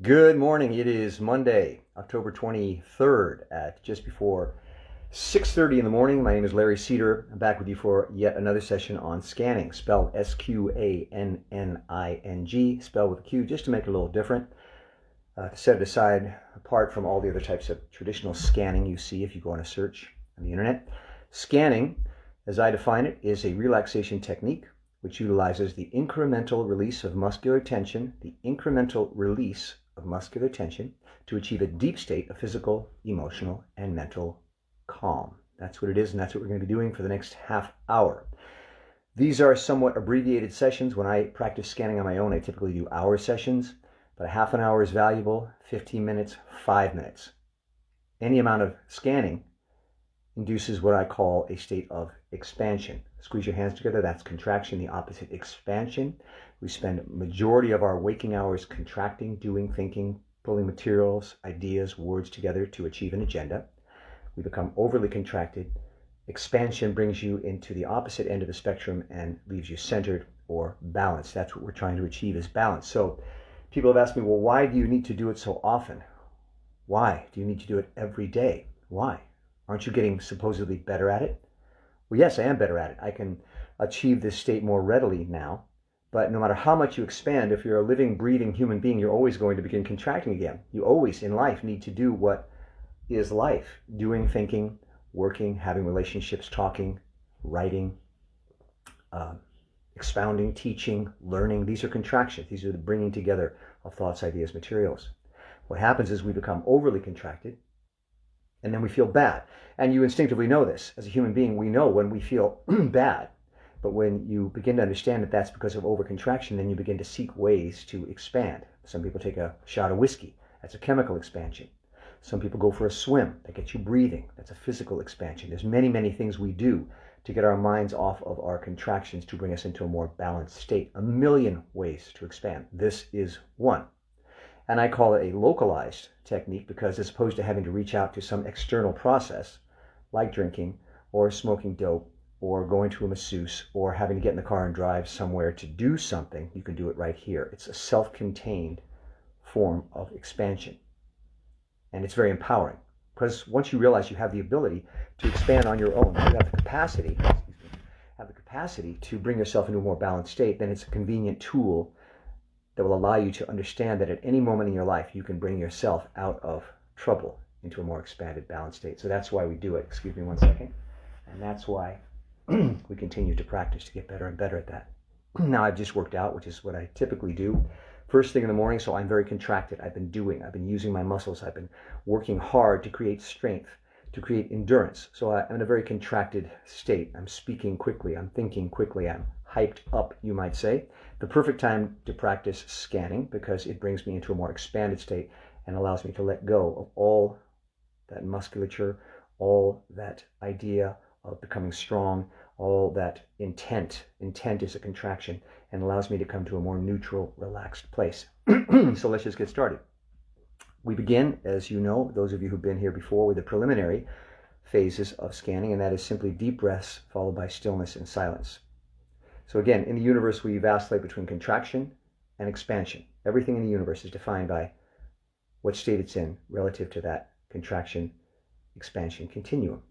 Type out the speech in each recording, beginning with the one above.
Good morning. It is Monday, October 23rd at just before 6:30 in the morning. My name is Larry Cedar. I'm back with you for yet another session on scanning, spelled Sqanning, spelled with a Q, just to make it a little different, to set it aside apart from all the other types of traditional scanning you see if you go on a search on the internet. Scanning, as I define it, is a relaxation technique which utilizes the incremental release of muscular tension, to achieve a deep state of physical, emotional, and mental calm. That's what it is, and that's what we're going to be doing for the next half hour. These are somewhat abbreviated sessions. When I practice scanning on my own, I typically do hour sessions, but a half an hour is valuable, 15 minutes, 5 minutes. Any amount of scanning induces what I call a state of expansion. Squeeze your hands together, that's contraction, the opposite, expansion. We spend majority of our waking hours contracting, doing, thinking, pulling materials, ideas, words together to achieve an agenda. We become overly contracted. Expansion brings you into the opposite end of the spectrum and leaves you centered or balanced. That's what we're trying to achieve, is balance. So people have asked me, well, why do you need to do it so often? Why do you need to do it every day? Why? Aren't you getting supposedly better at it? Well, yes, I am better at it. I can achieve this state more readily now. But no matter how much you expand, if you're a living, breathing human being, you're always going to begin contracting again. You always in life need to do what is life. Doing, thinking, working, having relationships, talking, writing, expounding, teaching, learning. These are contractions. These are the bringing together of thoughts, ideas, materials. What happens is we become overly contracted, and then we feel bad. And you instinctively know this. As a human being, we know when we feel bad. But when you begin to understand that that's because of overcontraction, then you begin to seek ways to expand. Some people take a shot of whiskey. That's a chemical expansion. Some people go for a swim. That gets you breathing. That's a physical expansion. There's many, many things we do to get our minds off of our contractions to bring us into a more balanced state. A million ways to expand. This is one. And I call it a localized technique because as opposed to having to reach out to some external process like drinking or smoking dope or going to a masseuse or having to get in the car and drive somewhere to do something, you can do it right here. It's a self-contained form of expansion. And it's very empowering because once you realize you have the ability to expand on your own, you have the capacity to bring yourself into a more balanced state, then it's a convenient tool that will allow you to understand that at any moment in your life, you can bring yourself out of trouble into a more expanded, balanced state. So that's why we do it. Excuse me one second. And that's why we continue to practice to get better and better at that. Now I've just worked out, which is what I typically do first thing in the morning, so I'm very contracted. I've been using my muscles. I've been working hard to create strength, to create endurance. So I'm in a very contracted state. I'm speaking quickly. I'm thinking quickly. I'm hyped up, you might say. The perfect time to practice scanning because it brings me into a more expanded state and allows me to let go of all that musculature, all that idea of becoming strong, all that intent. Intent is a contraction and allows me to come to a more neutral, relaxed place. So let's just get started. We begin, as you know, those of you who've been here before, with the preliminary phases of scanning, and that is simply deep breaths followed by stillness and silence. So again, in the universe, we vacillate between contraction and expansion. Everything in the universe is defined by what state it's in relative to that contraction-expansion continuum.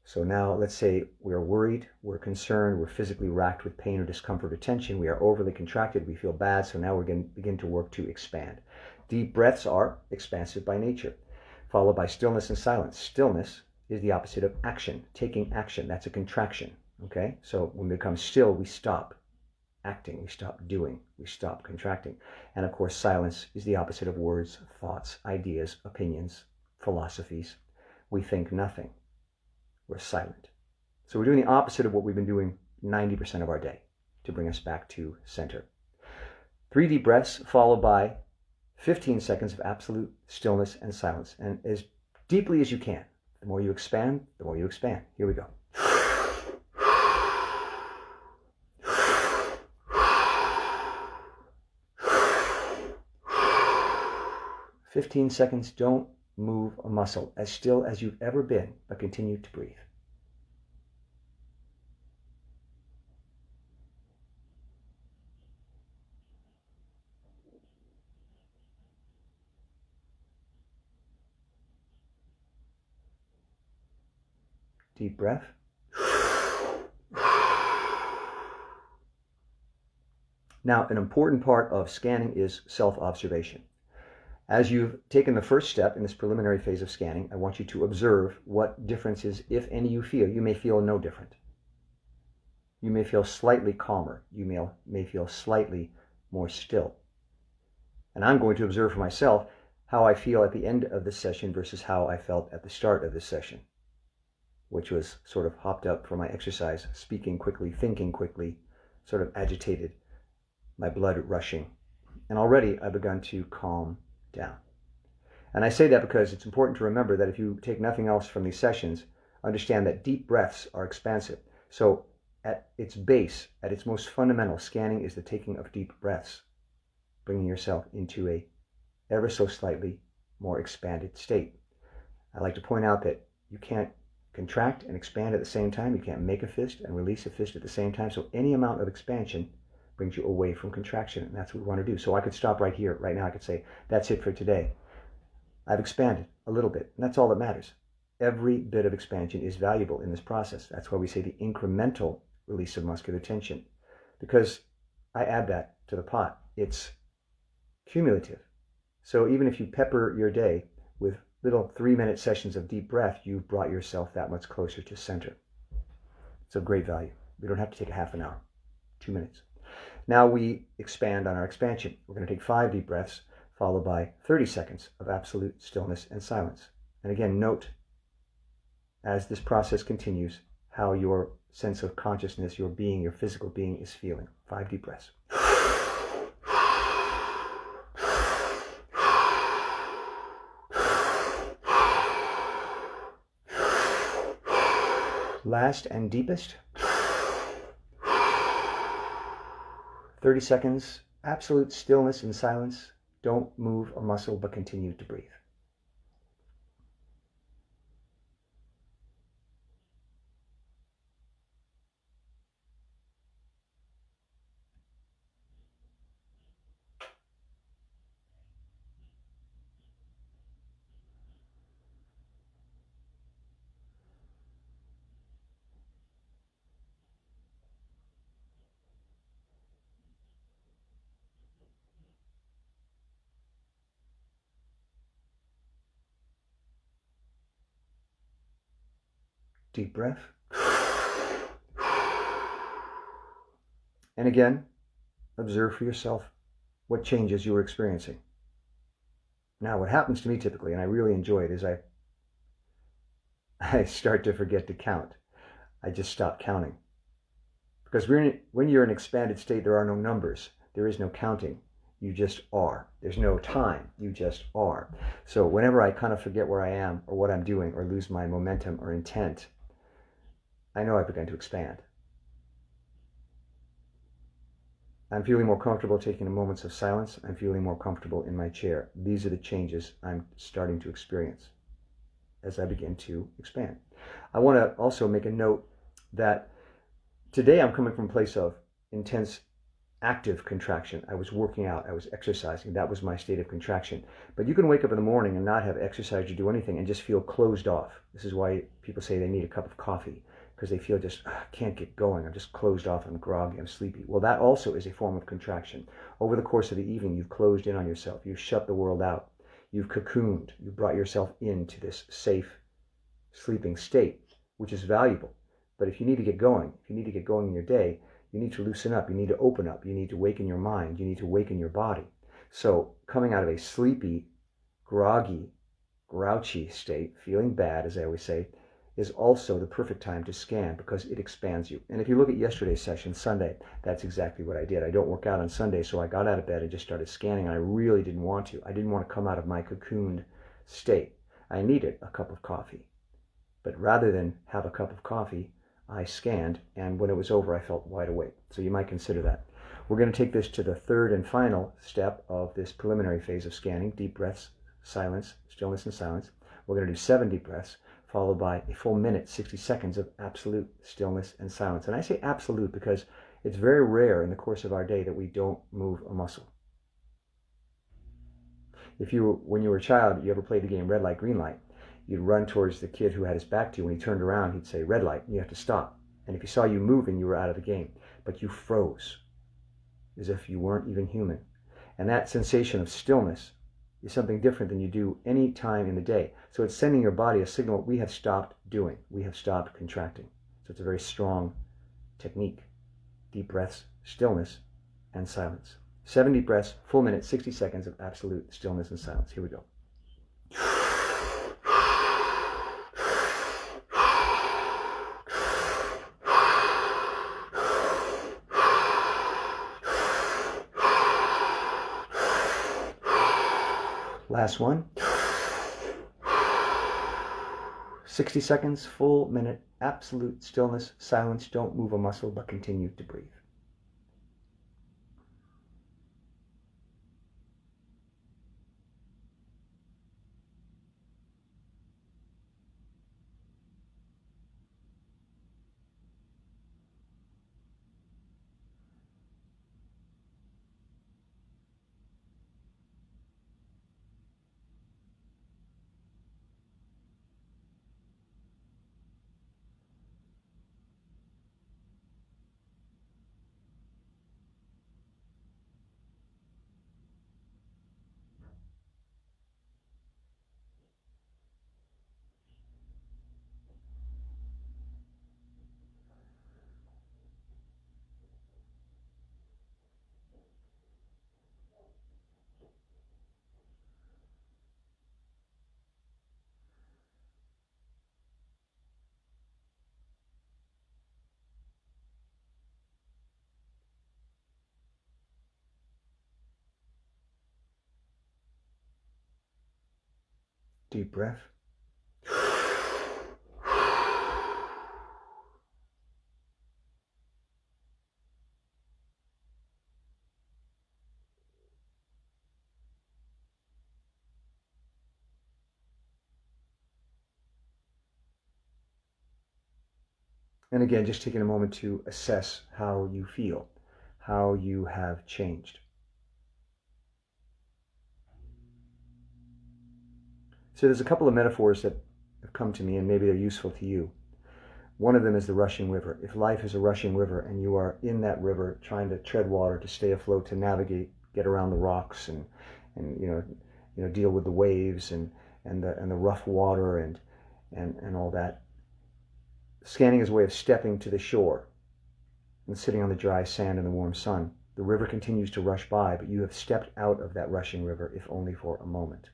So now let's say we're worried, we're concerned, we're physically racked with pain or discomfort or tension, we are overly contracted, we feel bad, so now we're going to begin to work to expand. Deep breaths are expansive by nature, followed by stillness and silence. Stillness is the opposite of action, taking action. That's a contraction. Okay, so when we become still, we stop acting, we stop doing, we stop contracting. And of course, silence is the opposite of words, thoughts, ideas, opinions, philosophies. We think nothing. We're silent. So we're doing the opposite of what we've been doing 90% of our day to bring us back to center. 3 deep breaths followed by 15 seconds of absolute stillness and silence. And as deeply as you can. The more you expand, the more you expand. Here we go. 15 seconds, don't move a muscle, as still as you've ever been, but continue to breathe. Deep breath. Now, an important part of scanning is self-observation. As you've taken the first step in this preliminary phase of scanning, I want you to observe what differences, if any, you feel. You may feel no different. You may feel slightly calmer. You may feel slightly more still. And I'm going to observe for myself how I feel at the end of this session versus how I felt at the start of this session, which was sort of hopped up for my exercise, speaking quickly, thinking quickly, sort of agitated, my blood rushing. And already I've begun to calm down. And I say that because it's important to remember that if you take nothing else from these sessions, understand that deep breaths are expansive. So at its base, at its most fundamental, scanning is the taking of deep breaths, bringing yourself into a ever so slightly more expanded state. I like to point out that you can't contract and expand at the same time. You can't make a fist and release a fist at the same time. So any amount of expansion brings you away from contraction, and that's what we want to do. So I could stop right here, right now. I could say, that's it for today. I've expanded a little bit, and that's all that matters. Every bit of expansion is valuable in this process. That's why we say the incremental release of muscular tension, because I add that to the pot. It's cumulative. So even if you pepper your day with little 3-minute sessions of deep breath, you've brought yourself that much closer to center. It's of great value. We don't have to take a half an hour, 2 minutes. Now we expand on our expansion. We're going to take 5 deep breaths, followed by 30 seconds of absolute stillness and silence. And again, note as this process continues how your sense of consciousness, your being, your physical being is feeling. 5 deep breaths. Last and deepest. 30 seconds, absolute stillness and silence. Don't move a muscle, but continue to breathe. Deep breath. And again, observe for yourself what changes you are experiencing. Now, what happens to me typically, and I really enjoy it, is I start to forget to count. I just stop counting. Because when you're in an expanded state, there are no numbers. There is no counting. You just are. There's no time. You just are. So whenever I kind of forget where I am or what I'm doing or lose my momentum or intent, I know I've begun to expand. I'm feeling more comfortable taking moments of silence. I'm feeling more comfortable in my chair. These are the changes I'm starting to experience as I begin to expand. I want to also make a note that today I'm coming from a place of intense active contraction. I was working out, I was exercising. That was my state of contraction. But you can wake up in the morning and not have exercised or do anything and just feel closed off. This is why people say they need a cup of coffee, because they feel just, can't get going. I'm just closed off. I'm groggy. I'm sleepy. Well, that also is a form of contraction. Over the course of the evening, you've closed in on yourself. You've shut the world out. You've cocooned. You've brought yourself into this safe sleeping state, which is valuable. But if you need to get going, in your day, you need to loosen up. You need to open up. You need to waken your mind. You need to waken your body. So coming out of a sleepy, groggy, grouchy state, feeling bad, as I always say, is also the perfect time to scan because it expands you. And if you look at yesterday's session, Sunday, that's exactly what I did. I don't work out on Sunday, so I got out of bed and just started scanning, and I really didn't want to. I didn't want to come out of my cocooned state. I needed a cup of coffee. But rather than have a cup of coffee, I scanned, and when it was over, I felt wide awake. So you might consider that. We're going to take this to the third and final step of this preliminary phase of scanning, deep breaths, silence, stillness and silence. We're going to do 7 deep breaths, followed by a full minute, 60 seconds of absolute stillness and silence. And I say absolute because it's very rare in the course of our day that we don't move a muscle. When you were a child, you ever played the game red light, green light, You'd run towards the kid who had his back to you. When he turned around, he'd say, red light, and you have to stop. And if he saw you moving, you were out of the game. But you froze, as if you weren't even human. And that sensation of stillness is something different than you do any time in the day. So it's sending your body a signal we have stopped doing. We have stopped contracting. So it's a very strong technique. Deep breaths, stillness, and silence. 7 deep breaths, full minute, 60 seconds of absolute stillness and silence. Here we go. Last one. 60 seconds, full minute, absolute stillness, silence. Don't move a muscle, but continue to breathe. Deep breath. And again, just taking a moment to assess how you feel, how you have changed. So there's a couple of metaphors that have come to me, and maybe they're useful to you. One of them is the rushing river. If life is a rushing river and you are in that river trying to tread water, to stay afloat, to navigate, get around the rocks and deal with the waves and the rough water and all that, scanning is a way of stepping to the shore and sitting on the dry sand in the warm sun. The river continues to rush by, but you have stepped out of that rushing river, if only for a moment.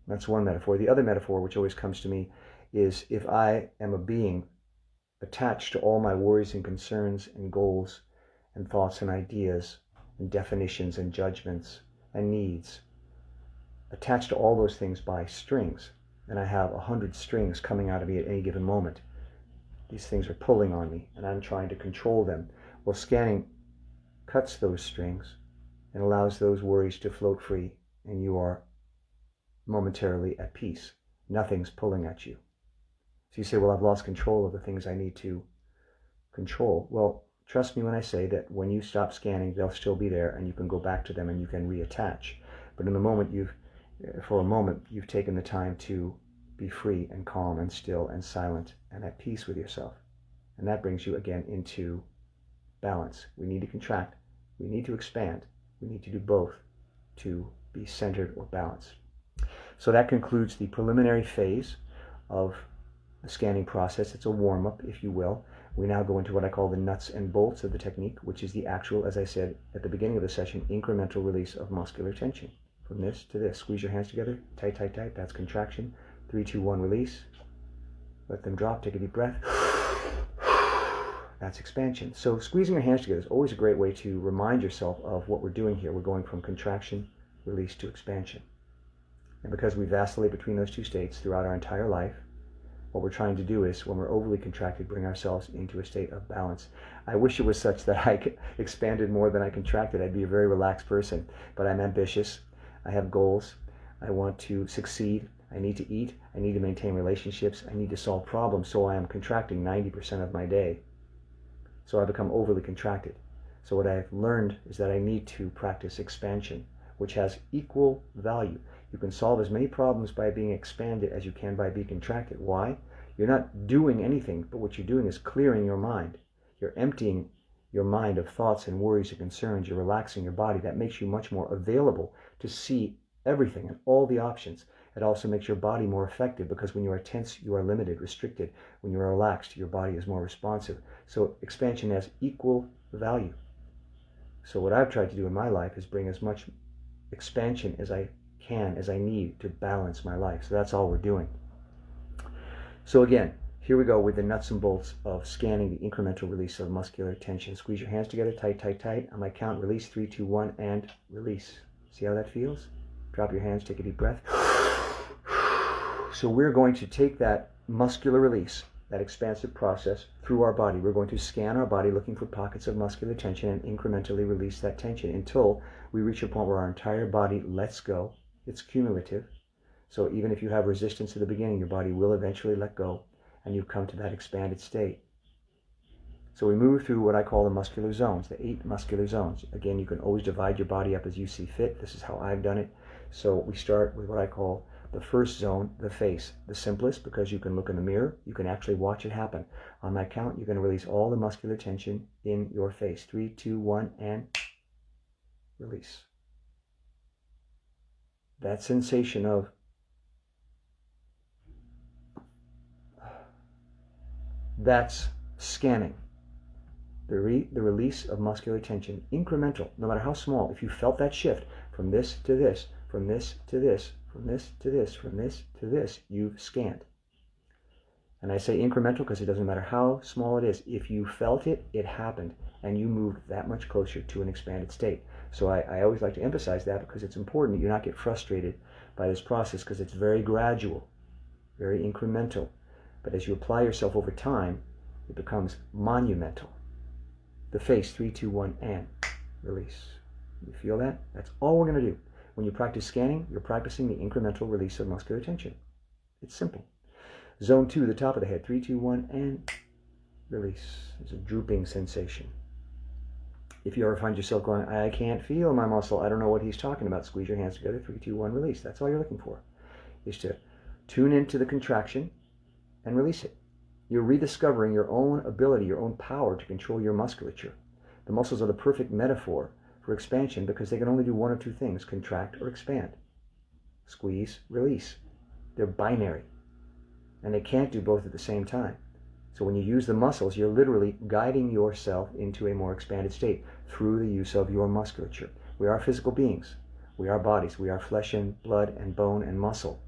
That's one metaphor. The other metaphor, which always comes to me, is if I am a being attached to all my worries and concerns and goals and thoughts and ideas and definitions and judgments and needs, attached to all those things by strings, and I have 100 strings coming out of me at any given moment. These things are pulling on me, and I'm trying to control them. Well, scanning cuts those strings and allows those worries to float free, and you are momentarily at peace. Nothing's pulling at you. So you say, well, I've lost control of the things I need to control. Well, trust me when I say that when you stop scanning, they'll still be there, and you can go back to them and you can reattach. But in the moment for a moment, you've taken the time to be free and calm and still and silent and at peace with yourself. And that brings you again into balance. We need to contract. We need to expand. We need to do both to be centered or balanced. So that concludes the preliminary phase of the scanning process. It's a warm-up, if you will. We now go into what I call the nuts and bolts of the technique, which is the actual, as I said at the beginning of the session, incremental release of muscular tension. From this to this. Squeeze your hands together. Tight, tight, tight. That's contraction. 3, 2, 1, release. Let them drop. Take a deep breath. That's expansion. So squeezing your hands together is always a great way to remind yourself of what we're doing here. We're going from contraction, release to expansion. And because we vacillate between those two states throughout our entire life, what we're trying to do is, when we're overly contracted, bring ourselves into a state of balance. I wish it was such that I expanded more than I contracted. I'd be a very relaxed person, but I'm ambitious. I have goals. I want to succeed. I need to eat. I need to maintain relationships. I need to solve problems. So I am contracting 90% of my day. So I become overly contracted. So what I've learned is that I need to practice expansion, which has equal value. You can solve as many problems by being expanded as you can by being contracted. Why? You're not doing anything, but what you're doing is clearing your mind. You're emptying your mind of thoughts and worries and concerns. You're relaxing your body. That makes you much more available to see everything and all the options. It also makes your body more effective, because when you are tense, you are limited, restricted. When you are relaxed, your body is more responsive. So expansion has equal value. So what I've tried to do in my life is bring as much expansion as I can, as I need, to balance my life. So that's all we're doing. So again, here we go with the nuts and bolts of Sqanning, the incremental release of muscular tension. Squeeze your hands together, tight, tight, tight. On my count, release, 3, 2, 1, and release. See how that feels? Drop your hands, take a deep breath. So we're going to take that muscular release, that expansive process, through our body. We're going to scan our body looking for pockets of muscular tension and incrementally release that tension until we reach a point where our entire body lets go. It's cumulative. So even if you have resistance at the beginning, your body will eventually let go, and you come to that expanded state. So we move through what I call the muscular zones, the 8 muscular zones. Again, you can always divide your body up as you see fit. This is how I've done it. So we start with what I call the first zone, the face. The simplest, because you can look in the mirror, you can actually watch it happen. On my count, you're going to release all the muscular tension in your face. 3, 2, 1, and release. That sensation of that's Sqanning. The release of muscular tension, incremental, no matter how small. If you felt that shift from this to this, from this to this, from this to this, from this to this, you've scanned. And I say incremental because it doesn't matter how small it is. If you felt it, it happened, and you moved that much closer to an expanded state. So I always like to emphasize that, because it's important that you not get frustrated by this process, because it's very gradual, very incremental. But as you apply yourself over time, it becomes monumental. The face, 3, 2, 1, and release. You feel that? That's all we're going to do. When you practice Sqanning, you're practicing the incremental release of muscular tension. It's simple. Zone 2, the top of the head, 3, 2, 1, and release. There's a drooping sensation. If you ever find yourself going, I can't feel my muscle, I don't know what he's talking about, squeeze your hands together, 3, 2, 1, release. That's all you're looking for, is to tune into the contraction and release it. You're rediscovering your own ability, your own power to control your musculature. The muscles are the perfect metaphor for expansion, because they can only do one of two things, contract or expand. Squeeze, release. They're binary, and they can't do both at the same time. So when you use the muscles, you're literally guiding yourself into a more expanded state through the use of your musculature. We are physical beings. We are bodies. We are flesh and blood and bone and muscle.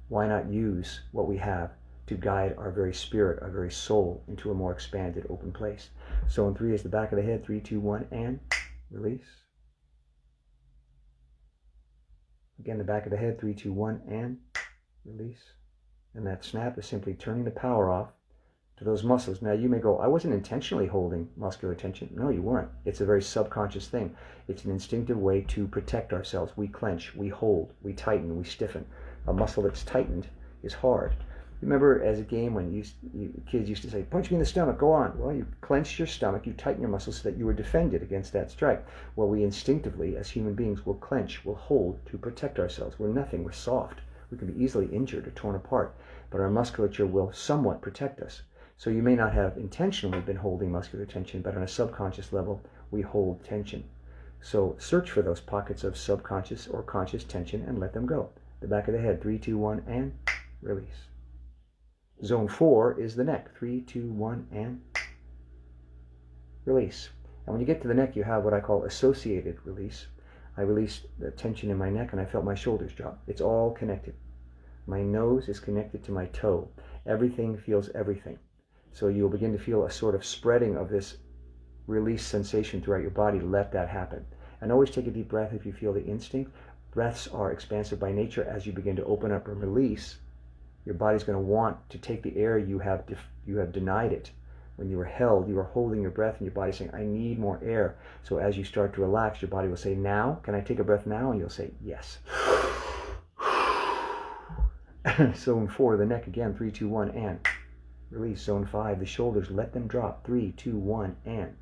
Why not use what we have to guide our very spirit, our very soul, into a more expanded, open place? Zone 3 is the back of the head, 3, 2, 1, and release. Again, the back of the head, 3, 2, 1, and release. And that snap is simply turning the power off to those muscles. Now you may go, I wasn't intentionally holding muscular tension. No, you weren't. It's a very subconscious thing. It's an instinctive way to protect ourselves. We clench, we hold, we tighten, we stiffen. A muscle that's tightened is hard. Remember as a game when kids used to say, punch me in the stomach, go on. Well, you clench your stomach, you tighten your muscles so that you were defended against that strike. Well, we instinctively, as human beings, will clench, will hold to protect ourselves. We're nothing, we're soft. We can be easily injured or torn apart, but our musculature will somewhat protect us. So you may not have intentionally been holding muscular tension, but on a subconscious level, we hold tension. So search for those pockets of subconscious or conscious tension and let them go. The back of the head, 3, 2, 1, and release. Zone 4 is the neck, 3, 2, 1, and release. And when you get to the neck, you have what I call associated release. I released the tension in my neck and I felt my shoulders drop. It's all connected. My nose is connected to my toe. Everything feels everything. So you'll begin to feel a sort of spreading of this release sensation throughout your body. Let that happen. And always take a deep breath if you feel the instinct. Breaths are expansive by nature. As you begin to open up and release, your body's going to want to take the air you have denied it. When you were held, you were holding your breath, and your body's saying, I need more air. So as you start to relax, your body will say, now? Can I take a breath now? And you'll say, yes. Zone 4, the neck again, 3, 2, 1, and release. Zone 5, the shoulders, let them drop. 3, 2, 1, and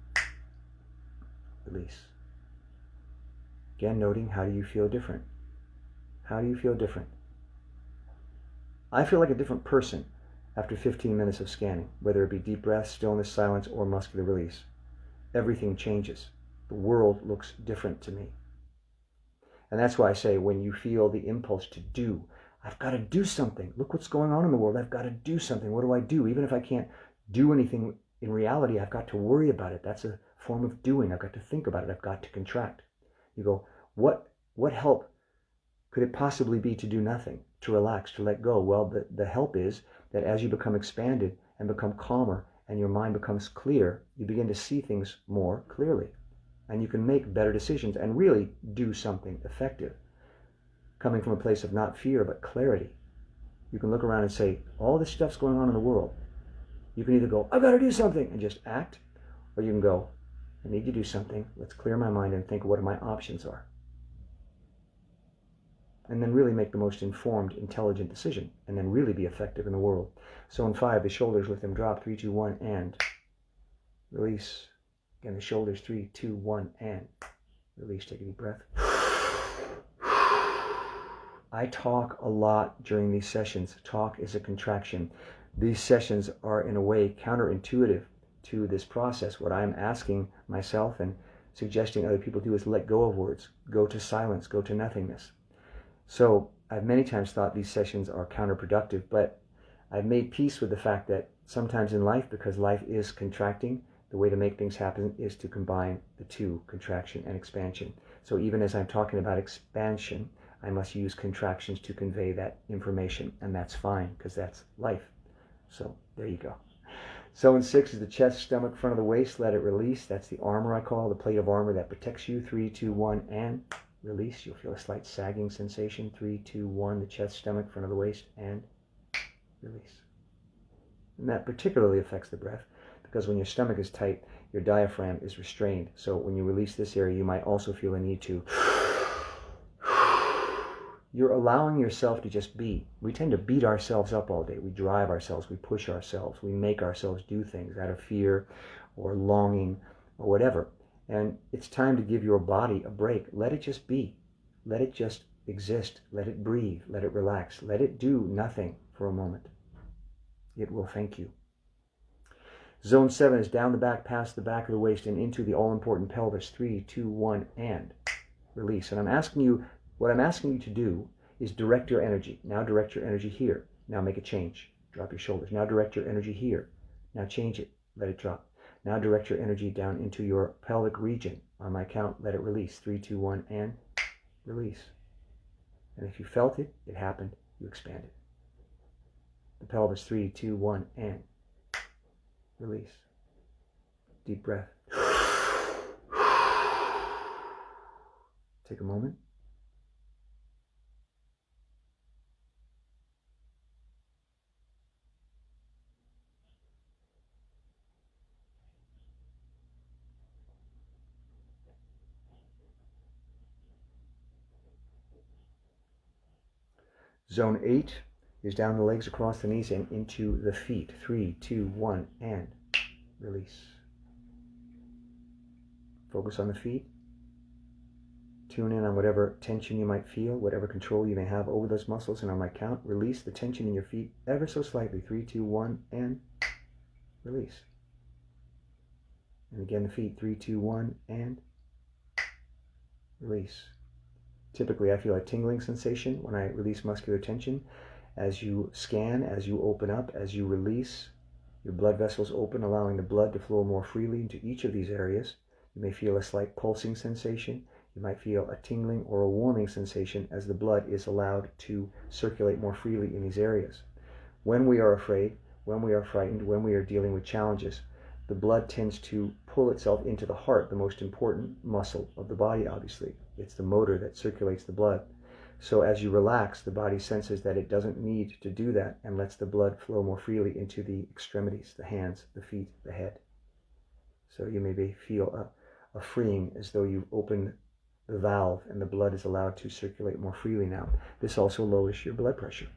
release. Again, noting, how do you feel different? How do you feel different? I feel like a different person after 15 minutes of scanning, whether it be deep breath, stillness, silence, or muscular release. Everything changes. The world looks different to me. And that's why I say, when you feel the impulse to do, I've got to do something. Look what's going on in the world. I've got to do something. What do I do? Even if I can't do anything in reality, I've got to worry about it. That's a form of doing. I've got to think about it. I've got to contract. You go, what help could it possibly be to do nothing, to relax, to let go? Well, the help is that as you become expanded and become calmer and your mind becomes clear, you begin to see things more clearly. And you can make better decisions and really do something effective. Coming from a place of not fear, but clarity. You can look around and say, all this stuff's going on in the world. You can either go, I've got to do something, and just act, or you can go, I need to do something. Let's clear my mind and think what my options are. And then really make the most informed, intelligent decision, and then really be effective in the world. So in 5, the shoulders lift and drop, 3, 2, 1, and release. Again, the shoulders, 3, 2, 1, and release. Take a deep breath. I talk a lot during these sessions. Talk is a contraction. These sessions are in a way counterintuitive to this process. What I'm asking myself and suggesting other people do is let go of words, go to silence, go to nothingness. So I've many times thought these sessions are counterproductive, but I've made peace with the fact that sometimes in life, because life is contracting, the way to make things happen is to combine the two, contraction and expansion. So even as I'm talking about expansion, I must use contractions to convey that information, and that's fine, because that's life. So there you go. So in 6 is the chest, stomach, front of the waist. Let it release. That's the armor, I call, the plate of armor that protects you. 3, 2, 1, and release. You'll feel a slight sagging sensation. 3, 2, 1, the chest, stomach, front of the waist, and release. And that particularly affects the breath, because when your stomach is tight, your diaphragm is restrained. So when you release this area, you might also feel a need to. You're allowing yourself to just be. We tend to beat ourselves up all day. We drive ourselves, we push ourselves, we make ourselves do things out of fear or longing or whatever. And it's time to give your body a break. Let it just be. Let it just exist. Let it breathe. Let it relax. Let it do nothing for a moment. It will thank you. Zone 7 is down the back, past the back of the waist, and into the all-important pelvis. 3, 2, 1, and release. And what I'm asking you to do is direct your energy. Now direct your energy here. Now make a change. Drop your shoulders. Now direct your energy here. Now change it. Let it drop. Now direct your energy down into your pelvic region. On my count, let it release. 3, 2, 1, and release. And if you felt it, it happened, you expanded. The pelvis, 3, 2, 1, and release. Deep breath. Take a moment. Zone 8 is down the legs, across the knees, and into the feet. 3, 2, 1, and release. Focus on the feet. Tune in on whatever tension you might feel, whatever control you may have over those muscles, and on my count, release the tension in your feet ever so slightly. 3, 2, 1, and release. And again, the feet. 3, 2, 1, and release. Typically, I feel a tingling sensation when I release muscular tension. As you scan, as you open up, as you release, your blood vessels open, allowing the blood to flow more freely into each of these areas. You may feel a slight pulsing sensation. You might feel a tingling or a warming sensation as the blood is allowed to circulate more freely in these areas. When we are afraid, when we are frightened, when we are dealing with challenges, the blood tends to pull itself into the heart, the most important muscle of the body, obviously. It's the motor that circulates the blood. So as you relax, the body senses that it doesn't need to do that and lets the blood flow more freely into the extremities, the hands, the feet, the head. So you maybe feel a freeing, as though you've opened the valve and the blood is allowed to circulate more freely now. This also lowers your blood pressure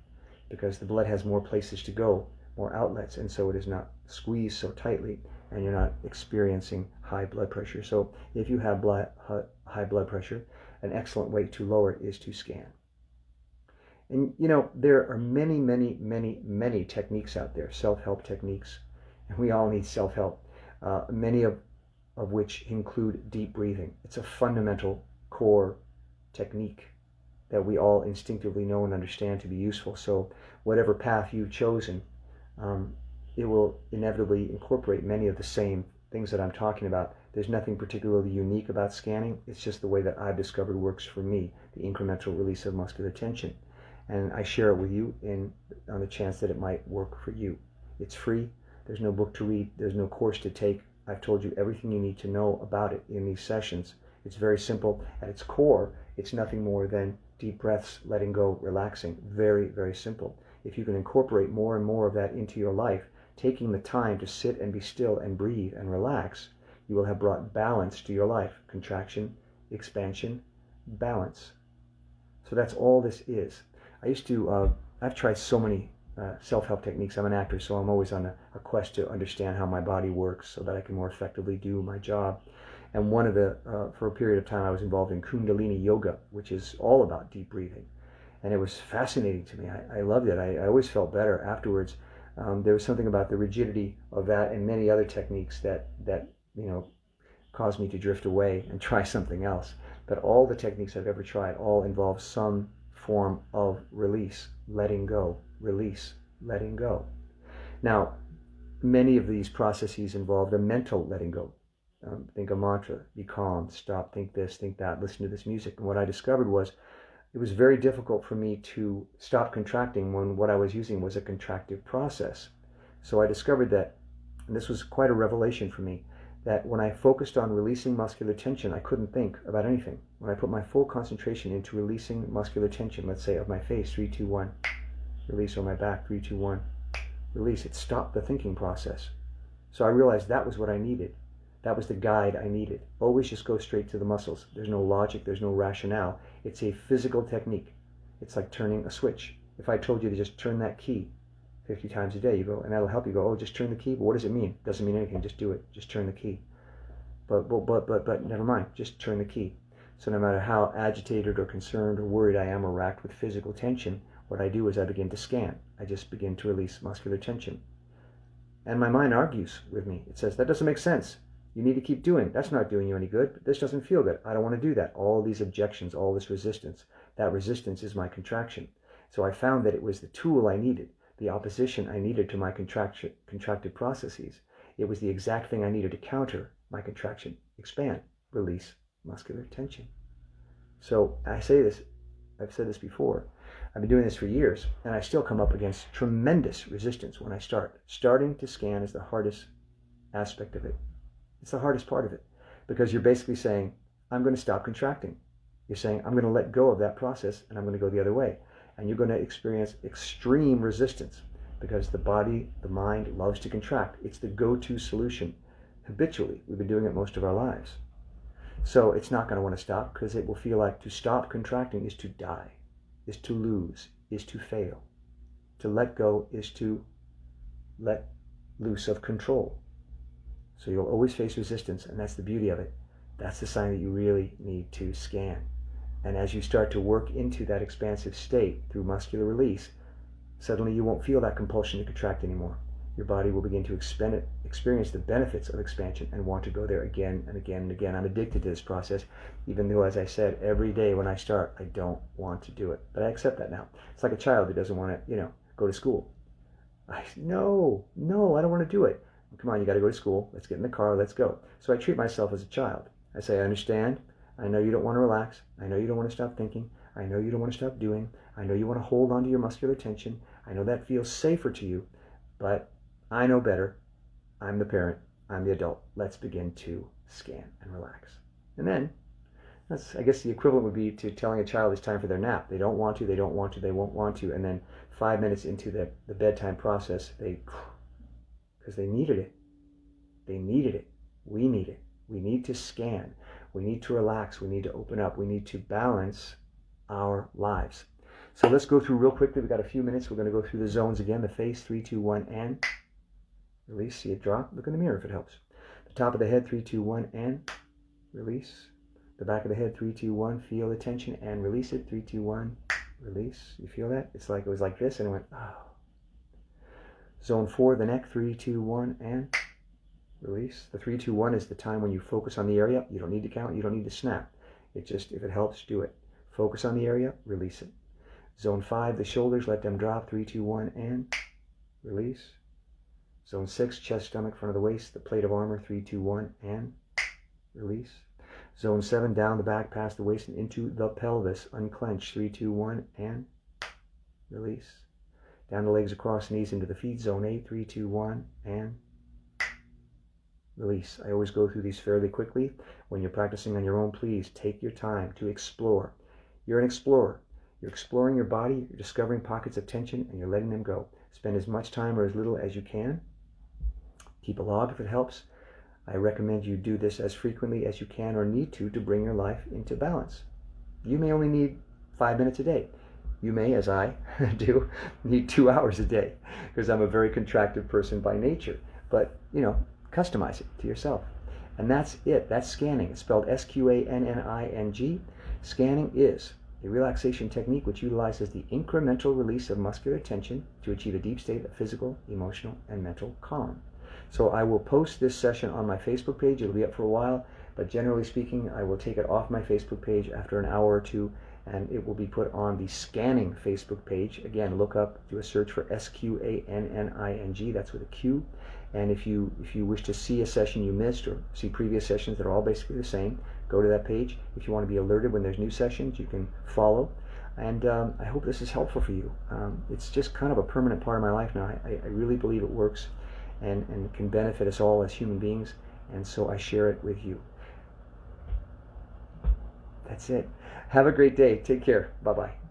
because the blood has more places to go, more outlets, and so it is not squeezed so tightly and you're not experiencing high blood pressure. So if you have high blood pressure, an excellent way to lower it is to scan. And there are many, many, many, many techniques out there, self-help techniques, and we all need self-help. Many of which include deep breathing. It's a fundamental core technique that we all instinctively know and understand to be useful. So whatever path you've chosen, it will inevitably incorporate many of the same things that I'm talking about. There's nothing particularly unique about Sqanning. It's just the way that I've discovered works for me, the incremental release of muscular tension. And I share it with you on the chance that it might work for you. It's free. There's no book to read. There's no course to take. I've told you everything you need to know about it in these sessions. It's very simple. At its core, it's nothing more than deep breaths, letting go, relaxing. Very, very simple. If you can incorporate more and more of that into your life, taking the time to sit and be still and breathe and relax, you will have brought balance to your life. Contraction, expansion, balance. So that's all this is. I've tried so many self-help techniques. I'm an actor, so I'm always on a quest to understand how my body works so that I can more effectively do my job. And for a period of time, I was involved in Kundalini yoga, which is all about deep breathing. And it was fascinating to me. I loved it. I always felt better afterwards. There was something about the rigidity of that and many other techniques that caused me to drift away and try something else. But all the techniques I've ever tried all involve some form of release, letting go, release, letting go. Now, many of these processes involved a mental letting go. Think a mantra, be calm, stop, think this, think that, listen to this music. And what I discovered was it was very difficult for me to stop contracting when what I was using was a contractive process. So I discovered that, and this was quite a revelation for me, that when I focused on releasing muscular tension, I couldn't think about anything. When I put my full concentration into releasing muscular tension, let's say of my face, 3, 2, 1, release, or my back, 3, 2, 1, release, it stopped the thinking process. So I realized that was what I needed. That was the guide I needed. Always just go straight to the muscles. There's no logic, there's no rationale. It's a physical technique. It's like turning a switch. If I told you to just turn that key 50 times a day, you go, and that'll help you go, oh, just turn the key? But what does it mean? It doesn't mean anything, just do it. Just turn the key. But never mind, just turn the key. So no matter how agitated or concerned or worried I am or racked with physical tension, what I do is I begin to scan. I just begin to release muscular tension. And my mind argues with me. It says, that doesn't make sense. You need to keep doing. That's not doing you any good. This doesn't feel good. I don't want to do that. All these objections, all this resistance. That resistance is my contraction. So I found that it was the tool I needed, the opposition I needed to my contracted processes. It was the exact thing I needed to counter my contraction, expand, release muscular tension. So I say this, I've said this before, I've been doing this for years, and I still come up against tremendous resistance when I start. Starting to scan is the hardest aspect of it. It's the hardest part of it, because you're basically saying, I'm going to stop contracting. You're saying, I'm going to let go of that process, and I'm going to go the other way. And you're going to experience extreme resistance, because the body, the mind loves to contract. It's the go-to solution. Habitually, we've been doing it most of our lives. So it's not going to want to stop, because it will feel like to stop contracting is to die, is to lose, is to fail. To let go is to let loose of control. So you'll always face resistance, and that's the beauty of it. That's the sign that you really need to scan. And as you start to work into that expansive state through muscular release, suddenly you won't feel that compulsion to contract anymore. Your body will begin to experience the benefits of expansion and want to go there again and again and again. I'm addicted to this process, even though, as I said, every day when I start, I don't want to do it. But I accept that now. It's like a child who doesn't want to, go to school. No, I don't want to do it. Come on, you got to go to school. Let's get in the car. Let's go. So I treat myself as a child. I say, I understand. I know you don't want to relax. I know you don't want to stop thinking. I know you don't want to stop doing. I know you want to hold on to your muscular tension. I know that feels safer to you, but I know better. I'm the parent. I'm the adult. Let's begin to scan and relax. And then, I guess the equivalent would be to telling a child it's time for their nap. They don't want to, they won't want to. And then 5 minutes into the bedtime process, because they needed it. They needed it. We need it. We need to scan. We need to relax. We need to open up. We need to balance our lives. So let's go through real quickly. We've got a few minutes. We're going to go through the zones again. The face, 3, 2, 1, and release. See it drop. Look in the mirror if it helps. The top of the head, 3, 2, 1, and release. The back of the head, 3, 2, 1. Feel the tension and release it. 3, 2, 1. release. You feel that? It's like it was like this, and it went, oh. Zone 4, the neck, 3, 2, 1, and release. The 3, 2, 1 is the time when you focus on the area. You don't need to count, you don't need to snap. It just, if it helps, do it. Focus on the area, release it. Zone 5, the shoulders, let them drop, 3, 2, 1, and release. Zone 6, chest, stomach, front of the waist, the plate of armor, 3, 2, 1, and release. Zone 7, down the back, past the waist, and into the pelvis, unclench, 3, 2, 1, and release. Down the legs, across the knees, into the feet, zone 8, 3, 2, 1, and release. I always go through these fairly quickly. When you're practicing on your own, please take your time to explore. You're an explorer. You're exploring your body, you're discovering pockets of tension, and you're letting them go. Spend as much time or as little as you can. Keep a log if it helps. I recommend you do this as frequently as you can or need to bring your life into balance. You may only need 5 minutes a day. You may, as I do, need 2 hours a day because I'm a very contracted person by nature. But, customize it to yourself. And that's it. That's Sqanning. It's spelled Sqanning. Sqanning is a relaxation technique which utilizes the incremental release of muscular tension to achieve a deep state of physical, emotional, and mental calm. So I will post this session on my Facebook page. It'll be up for a while, but generally speaking, I will take it off my Facebook page after an hour or two, and it will be put on the Sqanning Facebook page. Again, do a search for Sqanning. That's with a Q. And if you wish to see a session you missed or see previous sessions that are all basically the same, go to that page. If you want to be alerted when there's new sessions, you can follow. And I hope this is helpful for you. It's just kind of a permanent part of my life now. I really believe it works and can benefit us all as human beings. And so I share it with you. That's it. Have a great day. Take care. Bye-bye.